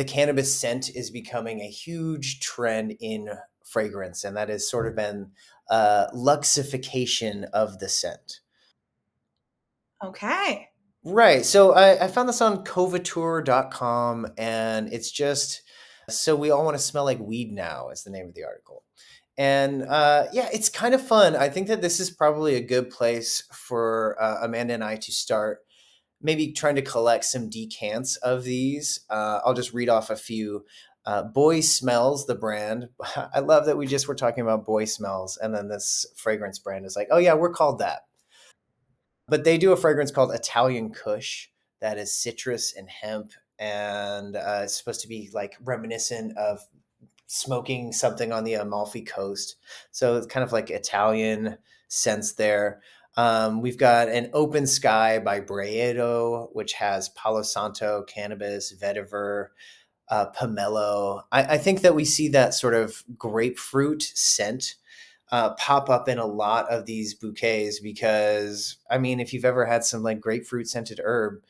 the cannabis scent is becoming a huge trend in fragrance, and that has sort of been luxification of the scent. Okay. Right. So I found this on covateur.com, and it's just so we all want to smell like weed now, is the name of the article. And yeah, it's kind of fun. I think that this is probably a good place for Amanda and I to start maybe trying to collect some decants of these. I'll just read off a few. Boy Smells, the brand. I love that we just were talking about Boy Smells, and then this fragrance brand is like, oh yeah, we're called that. But they do a fragrance called Italian Kush that is citrus and hemp, and it's supposed to be like reminiscent of smoking something on the Amalfi Coast. So it's kind of like Italian sense there. We've got an Open Sky by Braedo, which has Palo Santo, cannabis, vetiver, pomelo. I think that we see that sort of grapefruit scent pop up in a lot of these bouquets because, I mean, if you've ever had some like grapefruit scented herb,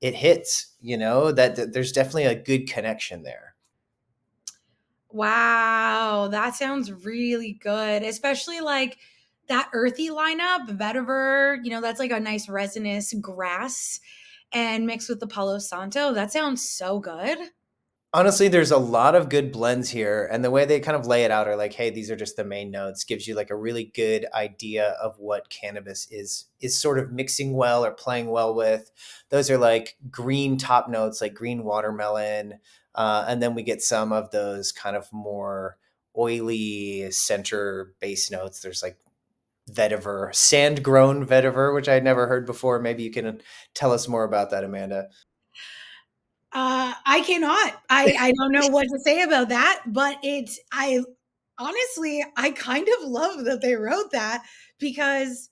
it hits, that there's definitely a good connection there. Wow, that sounds really good, especially like that earthy lineup, vetiver, that's like a nice resinous grass and mixed with the Palo Santo. That sounds so good. Honestly, there's a lot of good blends here, and the way they kind of lay it out are like, hey, these are just the main notes, gives you like a really good idea of what cannabis is sort of mixing well or playing well with. Those are like green top notes, like green watermelon, and then we get some of those kind of more oily center base notes. There's like vetiver, sand grown vetiver, which I'd never heard before. Maybe you can tell us more about that, Amanda. I cannot. I don't know what to say about that, but I honestly, I kind of love that they wrote that because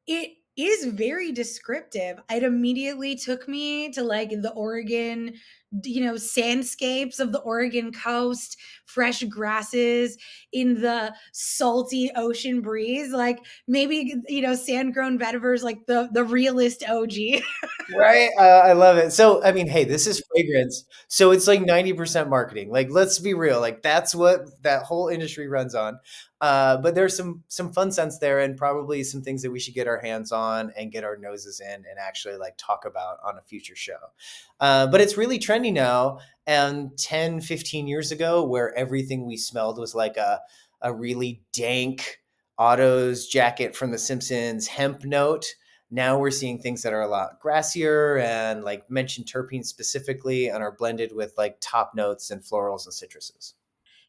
it is very descriptive. It immediately took me to like the Oregon, sandscapes of the Oregon coast, fresh grasses in the salty ocean breeze. Like maybe, sand grown vetiver is like the realist OG. Right? I love it. So, I mean, hey, this is fragrance. So it's like 90% marketing. Like, let's be real. Like, that's what that whole industry runs on. But there's some fun scents there and probably some things that we should get our hands on and get our noses in and actually like talk about on a future show. But it's really trendy now. And 10, 15 years ago, where everything we smelled was like a really dank Otto's jacket from The Simpsons hemp note, now we're seeing things that are a lot grassier and like mentioned terpenes specifically and are blended with like top notes and florals and citruses.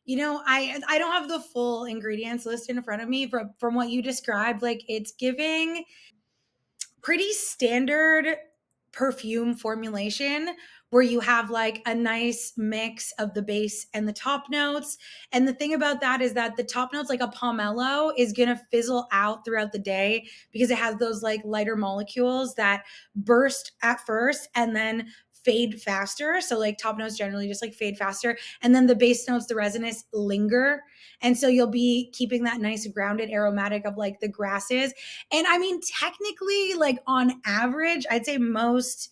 I don't have the full ingredients list in front of me from what you described. Like it's giving pretty standard perfume formulation where you have like a nice mix of the base and the top notes. And the thing about that is that the top notes, like a pomelo, is going to fizzle out throughout the day because it has those like lighter molecules that burst at first and then fade faster. So like top notes generally just like fade faster. And then the base notes, the resinous linger. And so you'll be keeping that nice grounded aromatic of like the grasses. And I mean, technically, like on average, I'd say most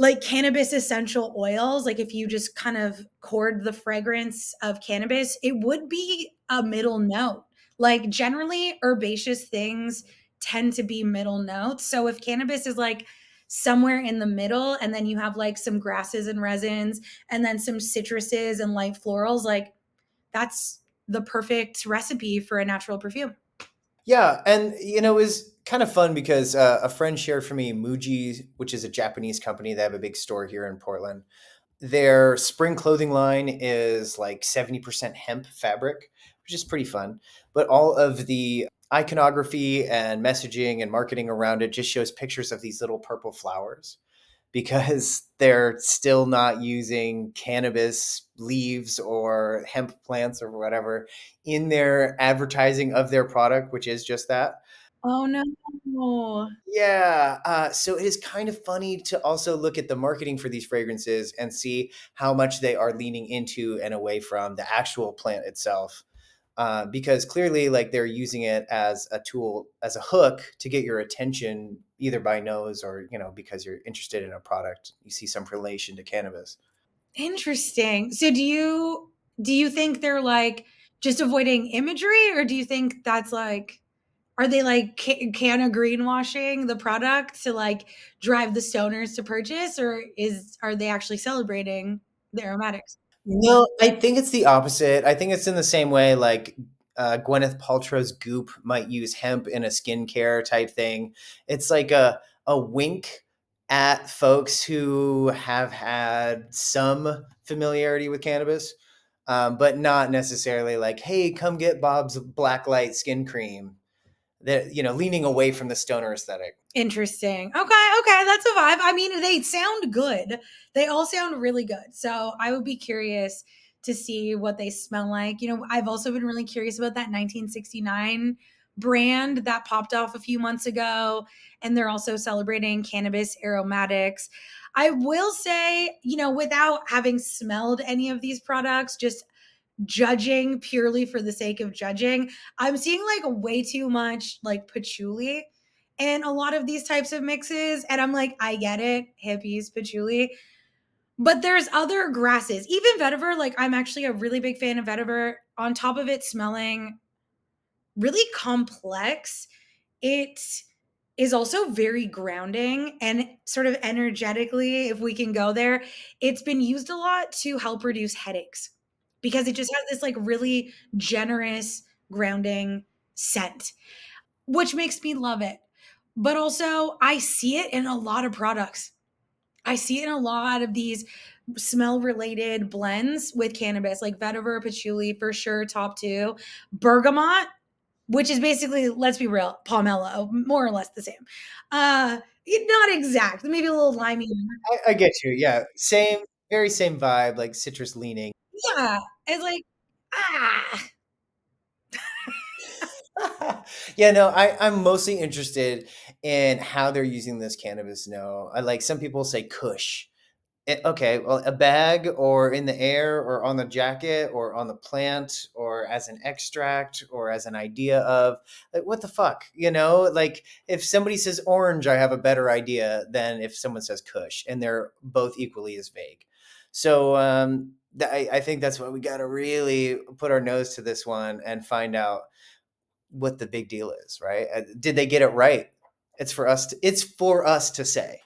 like cannabis essential oils, like if you just kind of chord the fragrance of cannabis, it would be a middle note. Like generally, herbaceous things tend to be middle notes. So if cannabis is like somewhere in the middle, and then you have like some grasses and resins, and then some citruses and light florals, like that's the perfect recipe for a natural perfume. Yeah, and it was kind of fun because a friend shared for me Muji, which is a Japanese company. They have a big store here in Portland. Their spring clothing line is like 70% hemp fabric, which is pretty fun. But all of the iconography and messaging and marketing around it just shows pictures of these little purple flowers because they're still not using cannabis leaves or hemp plants or whatever in their advertising of their product, which is just that. Oh no. Yeah. So it is kind of funny to also look at the marketing for these fragrances and see how much they are leaning into and away from the actual plant itself. Because clearly, like they're using it as a tool, as a hook to get your attention, either by nose or because you're interested in a product, you see some relation to cannabis. Interesting. So do you think they're like just avoiding imagery, or do you think that's like, are they like can of greenwashing the product to like drive the stoners to purchase, or are they actually celebrating the aromatics? No, I think it's the opposite. I think it's in the same way like Gwyneth Paltrow's Goop might use hemp in a skincare type thing. It's like a wink at folks who have had some familiarity with cannabis, but not necessarily like, hey, come get Bob's Blacklight skin cream. That leaning away from the stoner aesthetic. Interesting. Okay, that's a vibe. I mean, they sound good. They all sound really good. So I would be curious to see what they smell like. I've also been really curious about that 1969 brand that popped off a few months ago, and they're also celebrating cannabis aromatics. I will say, without having smelled any of these products, just judging purely for the sake of judging, I'm seeing like way too much like patchouli in a lot of these types of mixes. And I'm like, I get it, hippies, patchouli. But there's other grasses, even vetiver. Like, I'm actually a really big fan of vetiver. On top of it smelling really complex, it is also very grounding and sort of energetically, if we can go there. It's been used a lot to help reduce headaches because it just has this like really generous, grounding scent, which makes me love it. But also, I see it in a lot of products. I see it in a lot of these smell related blends with cannabis, like vetiver, patchouli for sure, top two, bergamot, which is basically, let's be real, pomelo, more or less the same. Not exact, maybe a little limey. I get you. Yeah, same, very same vibe, like citrus leaning. Yeah, it's like, ah, Yeah, no, I'm mostly interested in how they're using this cannabis. No, I like some people say Kush. Okay, well, a bag or in the air or on the jacket or on the plant or as an extract or as an idea of like what the fuck, Like if somebody says orange, I have a better idea than if someone says Kush, and they're both equally as vague. So I think that's why we got to really put our nose to this one and find out what the big deal is, right? Did they get it right? It's for us to say.